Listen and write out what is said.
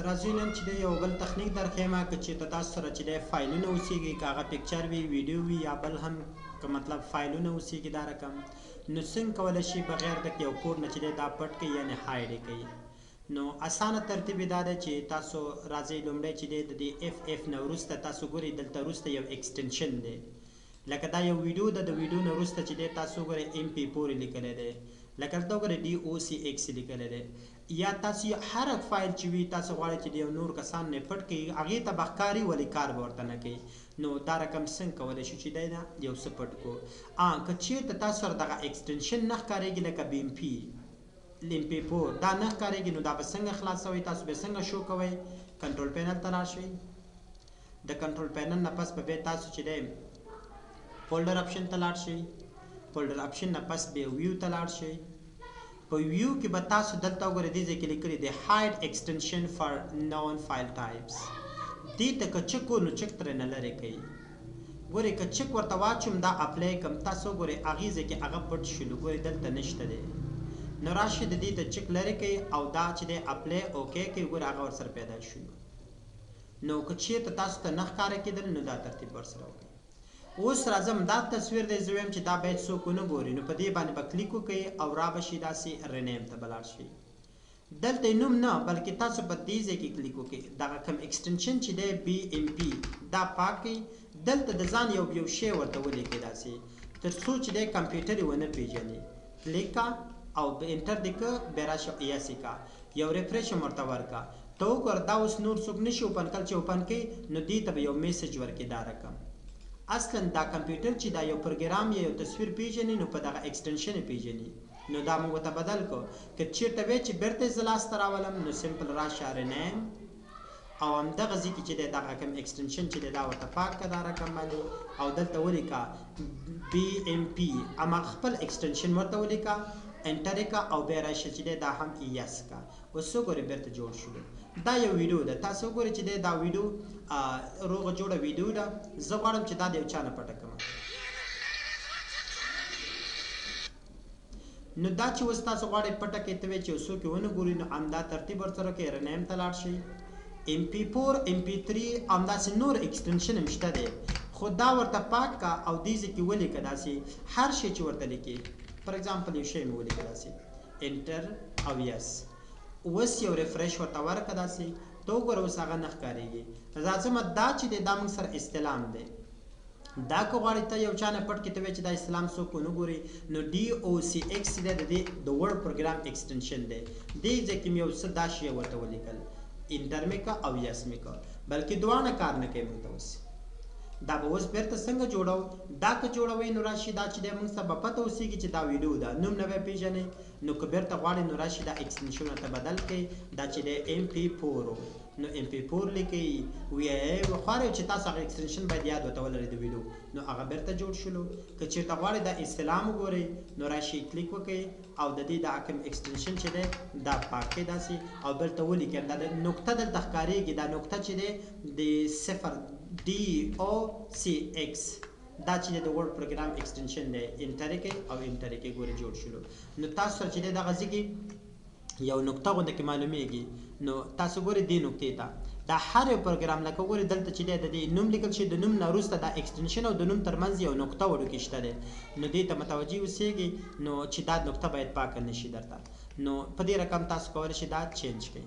راځئ نن چې د یو بل تخنیک درښیمه که چېرته تاسو سره چې دی فایلونه اوسېږي که هغه پکچر وي ویډیو وي یا بل هم که مطلب فایلونه اوسېږي دا رقم نو څنګه کولی شي بغیر د یو کوډ نه چې دی دا پټ کړي یعنې هایډ یې کوي. نو اسانه ترتیب یې دا دی چې تاسو راځئ لومړی چې دی د دې اف اف نه وروسته تاسو ګورئ دلته وروسته یو ایکسټنشن دی لکه دا یو ویډیو ده د ویډیو نه وروسته چې دی تاسو ګورئ MP4 لیکلی دی لکه دلته وګورئ DOCX لیکلی دی یا تاسو هر فایل چې وي تاسو غواړئ چې د یو نور کسان نه پټ کړي هغې ته به ښکاري ولې کار به ورته نه کوي. نو دا رقم څنګه کولی شو چې دی نه یو څه پټ کړو. که چېرته تاسو سره دغه ایکسټنشن نه ښکارېږي لکه BMP MP4 دا نه ښکارېږي نو دا به څنګه خلاصوئ تاسو به څنګه شو کوئ کنټرول پینل ته لاړ شئ د کنټرول پینل نه پس به بیا تاسو چې دی فولډر اپشن ته لاړ شئ فولډر اپشن نه پس بیا ویو ته لاړ شئ په ویو کې به تاسو دلته وګورئ دې ځای کې لیکلي دی هایډ ایکسټنشن فار نون فایل ټایپس دې ته که چک نو چک ترې نه لرې کوي ګورئ که چک ورته واچوم دا اپلای کړم تاسو وګورئ هغې ځای کې هغه پټ شولو ګورئ دلته نشته دی نو راشئ د دې ته چک لرې کوي او دا چې دی اپلای اوکې کوي ګورئ هغه ورسره پیدا شولو. نو که چېرته تاسو ته نه ښکاره کېدل نو دا ترتیب ورسره وکړئ. اوس راځم دا تصویر دی زه وایم چې دا باید څوک ونه ګوري نو په دې باندې به کلیک وکړئ او را به شي داسې رینیم ته به لاړ شئ دلته نوم نه بلکې تاسو په دې ځای کې کلیک وکړئ دغه کوم ایکسټنشن چې دی BMP دا پاک کړئ دلته د ځان یو شی ورته ولیکئ داسې تر څو چې دی کمپیوټر یې ونه پېژني کلیک کا او انټر دې که بیا راشه یس یې کا یو ریفریش هم ورته ورکړه ته وګوره دا اوس نور څوک نشي اوپن کړ چې اوپن کړي نو دې ته به یو میسج ورکړي دا رقم اصلا دا کمپیوټر چې دا یو پروګرام یا یو تصویر پیژني نو په دغه ایکسټنشن یې پیژني نو دا موږ ورته بدل کړو که چېرته وی چې بیرته یې زه لاسته راولم نو سمپل راشه رینیم او همدغه ځای کې چې دی دغه کوم ایکسټنشن چې دی دا ورته پاک کړه دا رقم باندې او دلته ولیکه BMP هماغه خپل ایکسټنشن ورته ولیکه انټر یې کا او بیا راشه چې دی دا هم یس کا اوس وګورئ بیرته جوړ شولو. دا یو ویډیو ده تاسو وګورئ چې دی دا ویډیو روغه جوړه ویډیو ده زه غواړم چې دا د یو چا نه پټه کړم نو دا چې اوس تاسو غواړئ پټه کړئ ته وایئ چې یو څوک یې ونه ګوري نو همدا ترتیب ورسره کوئ رینیم ته لاړ شئ MP4 MP3 همداسې نور ایکسټنشن هم شته دی خو دا ورته پاک کا او دې ځای کې ولیکه داسې هر شی چې ورته لیکي فار ایگزامپل یو شی مې ولیکه داسې انټر او یس اوس یو ریفریش ورته ورکړه داسې ته وګوره اوس هغه نه ښکارېږي راځمه دا چې دی دا موږ سره استلام دی دا که غواړئ ته یو چا نه پټ کړي ته وایې چې دا استلام څوک ونه ګوري نو DOCX دی د دې د ورډ پروګرام ایکسټنشن دی دې ځای کې مې یو څه دا شی ورته ولیکل انټر مې که او یس مې که بلکې دواړه کار نه کوي موږ ته اوس دا به اوس بیرته څنګه جوړو دا که جوړوئ نو راشي دا چې دی موږ ته به پته اوسېږي چې دا ویډیو ده نوم نه به پېژنئ نو که بیرته غواړئ نو راشي دا ایکسټنشن ورته بدل کړئ دا چې دی MP4 نو MP4 لیکئ وایئ غواړئ چې تاسو هغه ایکسټنشن باید یاد ورته ولرئ د ویډیو نو هغه بیرته جوړ شولو که چېرته غواړئ دا استلام وګورئ نو راشئ کلیک وکړئ او د دې دا کوم ایکسټنشن چې دی دا پاک کړئ داسې او دلته ولیکئ دا نقطه دلته ښکارېږي دا نقطه چې دی د صفر DOCX دا چې د ورډ پروګرام ایکسټنشن دی انټر یې کوئ او انټر یې کوئ ګورئ جوړ شولو نو تاسو سره چې دی دغه ځای کې یو نقطه غونډه کې معلومیږي نو تاسو ګورئ دې نقطې ته دا هر یو پروګرام لکه ګورئ دلته چې دی د دې نوم لیکل شي د نوم نه وروسته دا ایکسټنشن او د نوم ترمنځ یو نقطه وړوکې شته دی نو دې ته متوجه اوسېږئ نو چې دا نقطه باید پاکه نه شي درته نو په دې رقم تاسو کولی شئ دا چینج کړئ